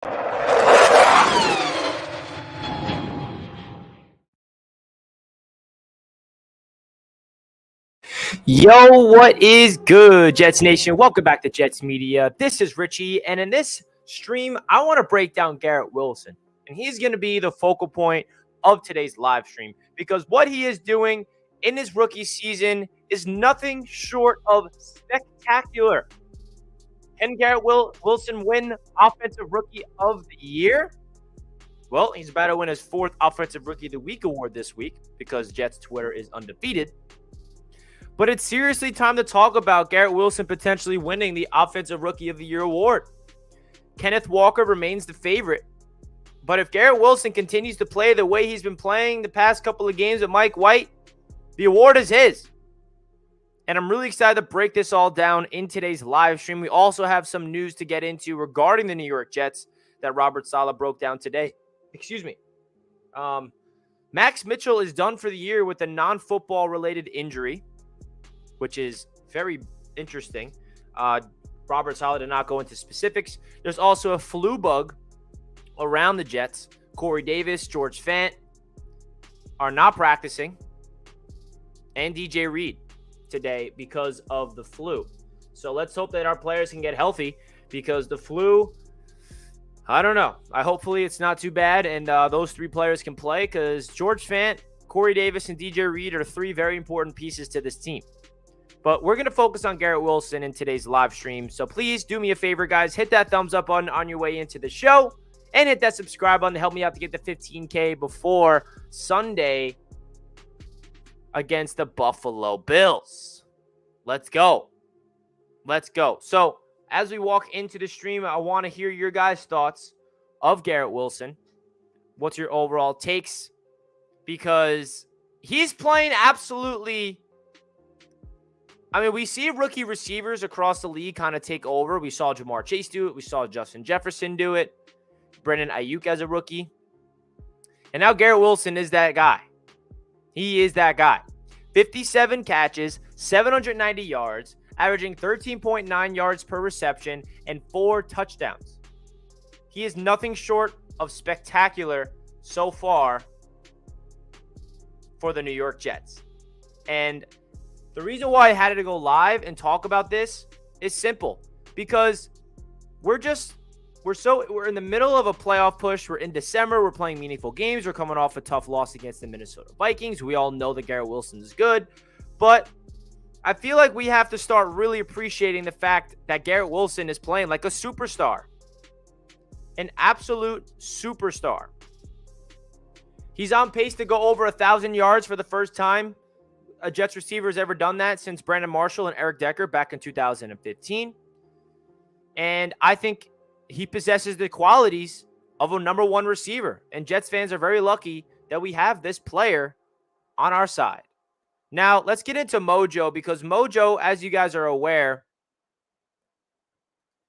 Yo, what is good, Jets Nation? Welcome back to Jets Media. This is Richie, and in this stream, I want to break down Garrett Wilson, and he's going to be the focal point of today's live stream because what he is doing in his rookie season is nothing short of spectacular. Can Garrett Wilson win Offensive Rookie of the Year? Well, he's about to win his 4th Offensive Rookie of the Week award this week because Jets Twitter is undefeated. But it's seriously time to talk about Garrett Wilson potentially winning the Offensive Rookie of the Year award. Kenneth Walker remains the favorite. But if Garrett Wilson continues to play the way he's been playing the past couple of games with Mike White, the award is his. And I'm really excited to break this all down in today's live stream. We also have some news to get into regarding the New York Jets that Robert Saleh broke down today. Max Mitchell is done for the year with a non-football related injury, which is very interesting. Robert Saleh did not go into specifics. There's also a flu bug around the Jets. Corey Davis, George Fant are not practicing, and DJ Reed today because of the flu. So let's hope that our players can get healthy because the flu, I don't know. Hopefully it's not too bad, and those 3 players can play because George Fant, Corey Davis, and DJ Reed are 3 very important pieces to this team. But we're going to focus on Garrett Wilson in today's live stream. So please do me a favor, guys. Hit that thumbs up on your way into the show. And hit that subscribe button to help me out to get the 15K before Sunday against the Buffalo Bills. Let's go. Let's go. So as we walk into the stream, I want to hear your guys' thoughts of Garrett Wilson. What's your overall takes? Because he's playing absolutely... we see rookie receivers across the league kind of take over. We saw Jamar Chase do it. We saw Justin Jefferson do it. Brandon Ayuk as a rookie. And now Garrett Wilson is that guy. He is that guy. 57 catches, 790 yards, averaging 13.9 yards per reception, and 4 touchdowns. He is nothing short of spectacular so far for the New York Jets. And the reason why I had to go live and talk about this is simple. Because we're in the middle of a playoff push. We're in December. We're playing meaningful games. We're coming off a tough loss against the Minnesota Vikings. We all know that Garrett Wilson is good. But I feel like we have to start really appreciating the fact that Garrett Wilson is playing like a superstar. An absolute superstar. He's on pace to go over 1,000 yards for the first time a Jets receiver has ever done that since Brandon Marshall and Eric Decker back in 2015. And I think he possesses the qualities of a number 1 receiver. And Jets fans are very lucky that we have this player on our side. Now, let's get into Mojo because Mojo, as you guys are aware,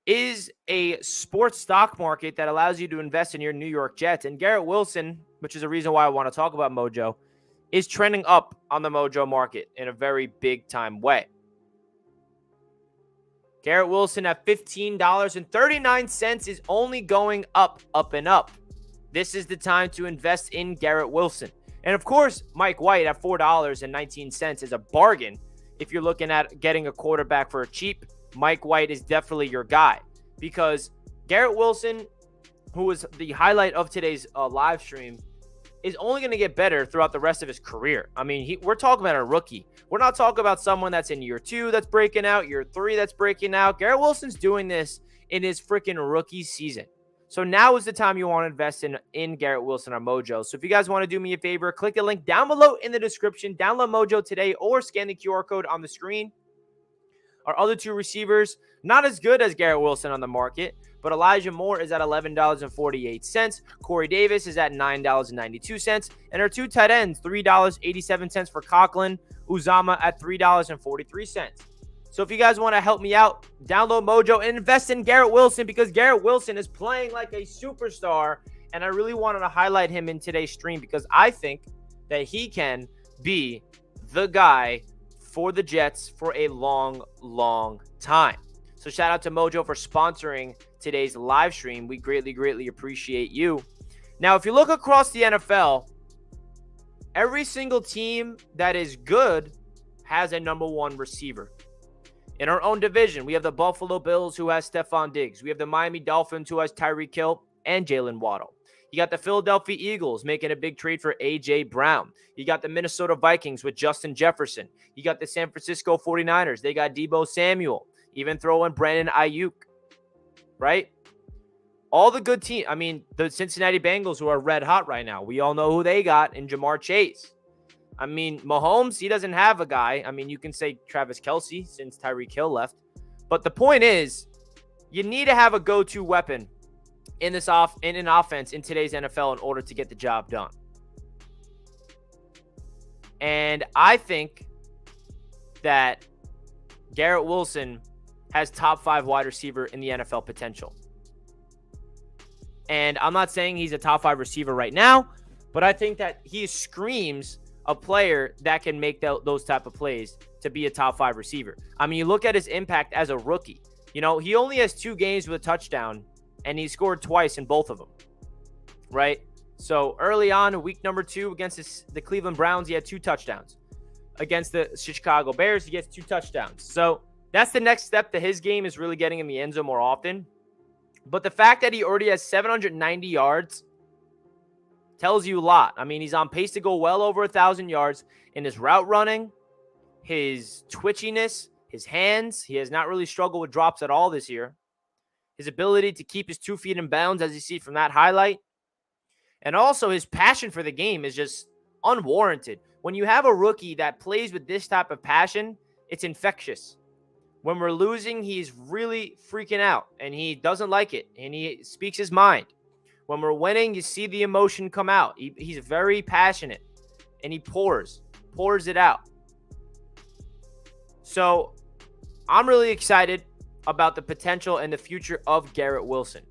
is a sports stock market that allows you to invest in your New York Jets. And Garrett Wilson, which is a reason why I want to talk about Mojo, is trending up on the Mojo market in a very big-time way. Garrett Wilson at $15.39 is only going up, and up. This is the time to invest in Garrett Wilson. And, of course, Mike White at $4.19 is a bargain. If you're looking at getting a quarterback for a cheap, Mike White is definitely your guy. Because Garrett Wilson, who was the highlight of today's live stream, is only going to get better throughout the rest of his career. We're talking about a rookie. We're not talking about someone that's in year 2 that's breaking out, year 3 that's breaking out. Garrett Wilson's doing this in his freaking rookie season. So now is the time you want to invest in Garrett Wilson or Mojo. So if you guys want to do me a favor, click the link down below in the description. Download Mojo today or scan the QR code on the screen. Our other 2 receivers, not as good as Garrett Wilson on the market, but Elijah Moore is at $11.48. Corey Davis is at $9.92. And our 2 tight ends, $3.87 for Conklin, Uzama at $3.43. So if you guys want to help me out, download Mojo and invest in Garrett Wilson because Garrett Wilson is playing like a superstar. And I really wanted to highlight him in today's stream because I think that he can be the guy for the Jets for a long, long time. So shout out to Mojo for sponsoring today's live stream. We greatly, greatly appreciate you. Now, if you look across the NFL, every single team that is good has a number one receiver. In our own division, we have the Buffalo Bills, who has Stephon Diggs. We have the Miami Dolphins, who has Tyreek Hill and Jalen Waddle. You got the Philadelphia Eagles making a big trade for A.J. Brown. You got the Minnesota Vikings with Justin Jefferson. You got the San Francisco 49ers. They got Deebo Samuel. Even throw in Brandon Ayuk, right? All the good teams. I mean, the Cincinnati Bengals, who are red hot right now. We all know who they got in Jamar Chase. I mean, Mahomes, he doesn't have a guy. I mean, you can say Travis Kelce since Tyreek Hill left. But the point is, you need to have a go-to weapon in an offense in today's NFL in order to get the job done. And I think that Garrett Wilson has top 5 wide receiver in the NFL potential. And I'm not saying he's a top 5 receiver right now, but I think that he screams a player that can make those type of plays to be a top 5 receiver. I mean, you look at his impact as a rookie. You know, he only has 2 games with a touchdown, and he scored twice in both of them, right? So early on, week number 2 against the Cleveland Browns, he had 2 touchdowns. Against the Chicago Bears, he gets 2 touchdowns. So that's the next step to his game, is really getting in the end zone more often. But the fact that he already has 790 yards tells you a lot. I mean, he's on pace to go well over 1,000 yards in his route running, his twitchiness, his hands. He has not really struggled with drops at all this year. His ability to keep his 2 feet in bounds, as you see from that highlight. And also his passion for the game is just unwarranted. When you have a rookie that plays with this type of passion, it's infectious. When we're losing, he's really freaking out, and he doesn't like it, and he speaks his mind. When we're winning, you see the emotion come out. He's very passionate, and he pours it out. So I'm really excited about the potential and the future of Garrett Wilson.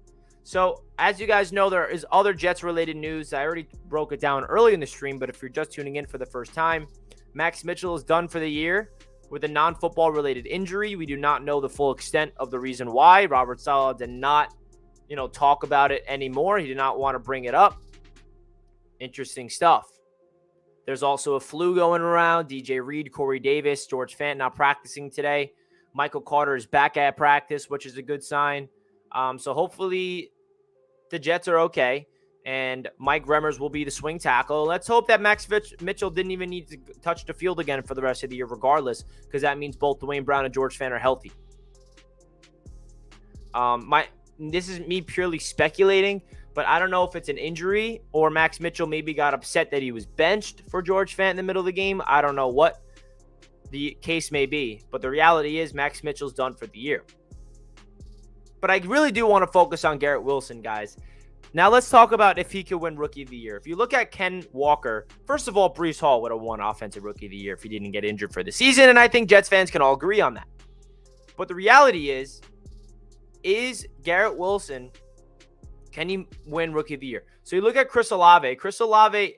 So as you guys know, there is other Jets-related news. I already broke it down early in the stream, but if you're just tuning in for the first time, Max Mitchell is done for the year with a non-football related injury. We do not know the full extent of the reason why. Robert Saleh did not, talk about it anymore. He did not want to bring it up. Interesting stuff. There's also a flu going around. DJ Reed, Corey Davis, George Fant not practicing today. Michael Carter is back at practice, which is a good sign. So hopefully the Jets are okay, and Mike Remmers will be the swing tackle. Let's hope that Max Mitchell didn't even need to touch the field again for the rest of the year regardless, because that means both Dwayne Brown and George Fant are healthy. This is me purely speculating, but I don't know if it's an injury or Max Mitchell maybe got upset that he was benched for George Fant in the middle of the game. I don't know what the case may be, but the reality is Max Mitchell's done for the year. But I really do want to focus on Garrett Wilson, guys. Now let's talk about if he could win Rookie of the Year. If you look at Ken Walker, first of all, Breece Hall would have won Offensive Rookie of the Year if he didn't get injured for the season, and I think Jets fans can all agree on that. But the reality is Garrett Wilson, can he win Rookie of the Year? So you look at Chris Olave. Chris Olave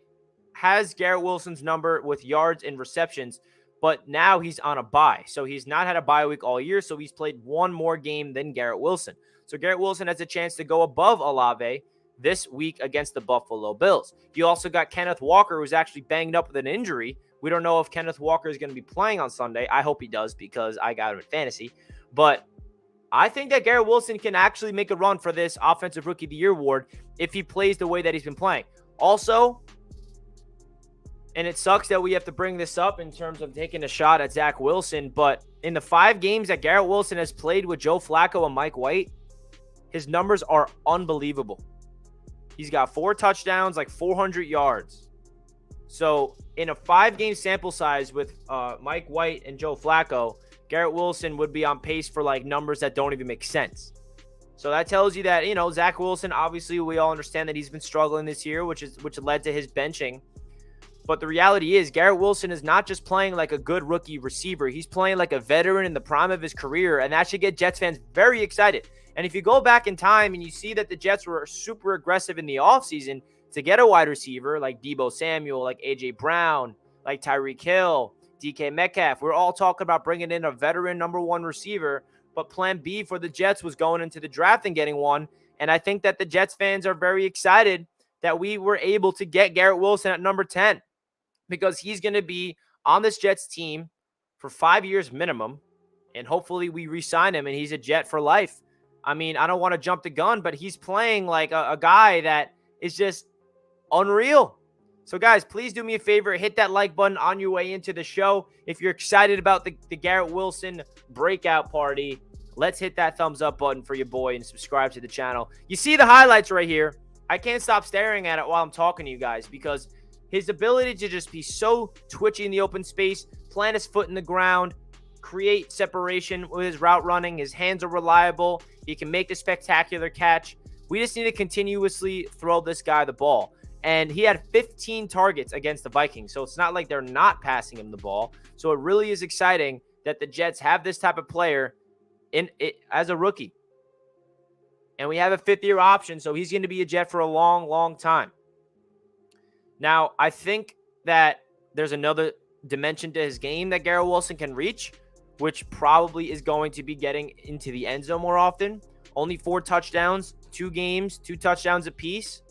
has Garrett Wilson's number with yards and receptions, but now he's on a bye. So he's not had a bye week all year, so he's played one more game than Garrett Wilson. So Garrett Wilson has a chance to go above Olave this week against the Buffalo Bills. You also got Kenneth Walker, who's actually banged up with an injury. We don't know if Kenneth Walker is going to be playing on Sunday. I hope he does, because I got him in fantasy. But I think that Garrett Wilson can actually make a run for this Offensive Rookie of the Year award if he plays the way that he's been playing. Also, and it sucks that we have to bring this up in terms of taking a shot at Zach Wilson, but in the 5 games that Garrett Wilson has played with Joe Flacco and Mike White, his numbers are unbelievable. He's got 4 touchdowns, like 400 yards. So in a 5-game sample size with Mike White and Joe Flacco, Garrett Wilson would be on pace for like numbers that don't even make sense. So that tells you that, Zach Wilson, obviously we all understand that he's been struggling this year, which led to his benching. But the reality is Garrett Wilson is not just playing like a good rookie receiver. He's playing like a veteran in the prime of his career, and that should get Jets fans very excited. And if you go back in time and you see that the Jets were super aggressive in the offseason to get a wide receiver like Deebo Samuel, like A.J. Brown, like Tyreek Hill, DK Metcalf, we're all talking about bringing in a veteran number 1 receiver but plan B for the Jets was going into the draft and getting one. And I think that the Jets fans are very excited that we were able to get Garrett Wilson at number 10 because he's going to be on this Jets team for 5 years minimum. And hopefully we re-sign him and he's a Jet for life. I mean, I don't want to jump the gun, but he's playing like a guy that is just unreal. So, guys, please do me a favor. Hit that like button on your way into the show. If you're excited about the Garrett Wilson breakout party, let's hit that thumbs up button for your boy and subscribe to the channel. You see the highlights right here. I can't stop staring at it while I'm talking to you guys because his ability to just be so twitchy in the open space, plant his foot in the ground, create separation with his route running. His hands are reliable. He can make the spectacular catch. We just need to continuously throw this guy the ball. And he had 15 targets against the Vikings. So it's not like they're not passing him the ball. So it really is exciting that the Jets have this type of player in it as a rookie. And we have a 5th-year option. So he's going to be a Jet for a long, long time. Now, I think that there's another dimension to his game that Garrett Wilson can reach, which probably is going to be getting into the end zone more often. Only 4 touchdowns, 2 games, 2 touchdowns apiece.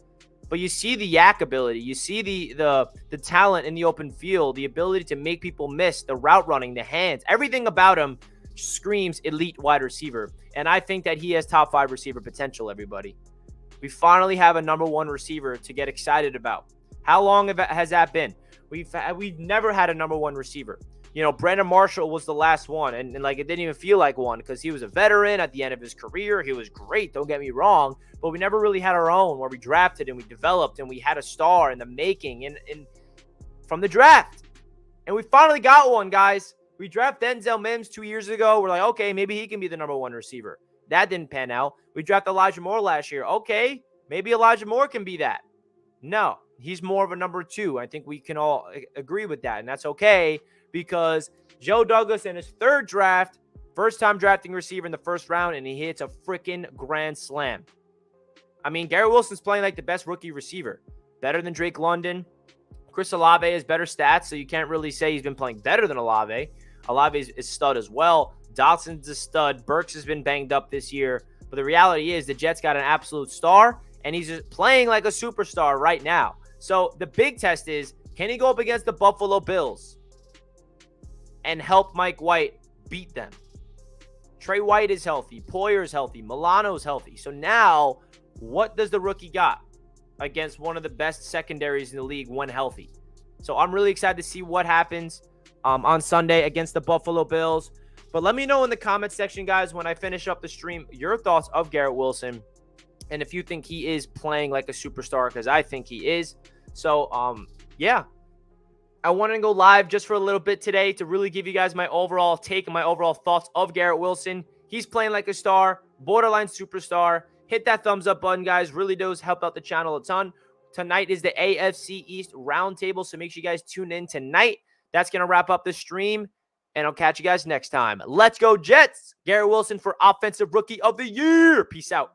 But you see the yak ability. You see the talent in the open field, the ability to make people miss, the route running, the hands. Everything about him screams elite wide receiver. And I think that he has top 5 receiver potential, everybody. We finally have a number 1 receiver to get excited about. How long has that been? We've never had a number 1 receiver. You know, Brandon Marshall was the last one, and like it didn't even feel like one because he was a veteran at the end of his career. He was great, don't get me wrong, but we never really had our own where we drafted and we developed and we had a star in the making and from the draft. And we finally got one, guys. We drafted Denzel Mims 2 years ago. We're like, okay, maybe he can be the number 1 receiver. That didn't pan out. We drafted Elijah Moore last year. Okay, maybe Elijah Moore can be that. No, he's more of a number 2. I think we can all agree with that, and that's okay. Because Joe Douglas in his 3rd draft, first time drafting receiver in the 1st round, and he hits a freaking grand slam. I mean, Garrett Wilson's playing like the best rookie receiver. Better than Drake London. Chris Olave has better stats, so you can't really say he's been playing better than Olave. Olave is stud as well. Dotson's a stud. Burks has been banged up this year. But the reality is the Jets got an absolute star, and he's just playing like a superstar right now. So the big test is, can he go up against the Buffalo Bills and help Mike White beat them? Trey White is healthy. Poyer is healthy. Milano is healthy. So now, what does the rookie got against one of the best secondaries in the league when healthy? So I'm really excited to see what happens on Sunday against the Buffalo Bills. But let me know in the comment section, guys, when I finish up the stream, your thoughts of Garrett Wilson and if you think he is playing like a superstar, because I think he is. So, yeah. I wanted to go live just for a little bit today to really give you guys my overall take and my overall thoughts of Garrett Wilson. He's playing like a star, borderline superstar. Hit that thumbs up button, guys. Really does help out the channel a ton. Tonight is the AFC East Roundtable, so make sure you guys tune in tonight. That's going to wrap up the stream, and I'll catch you guys next time. Let's go, Jets! Garrett Wilson for Offensive Rookie of the Year. Peace out.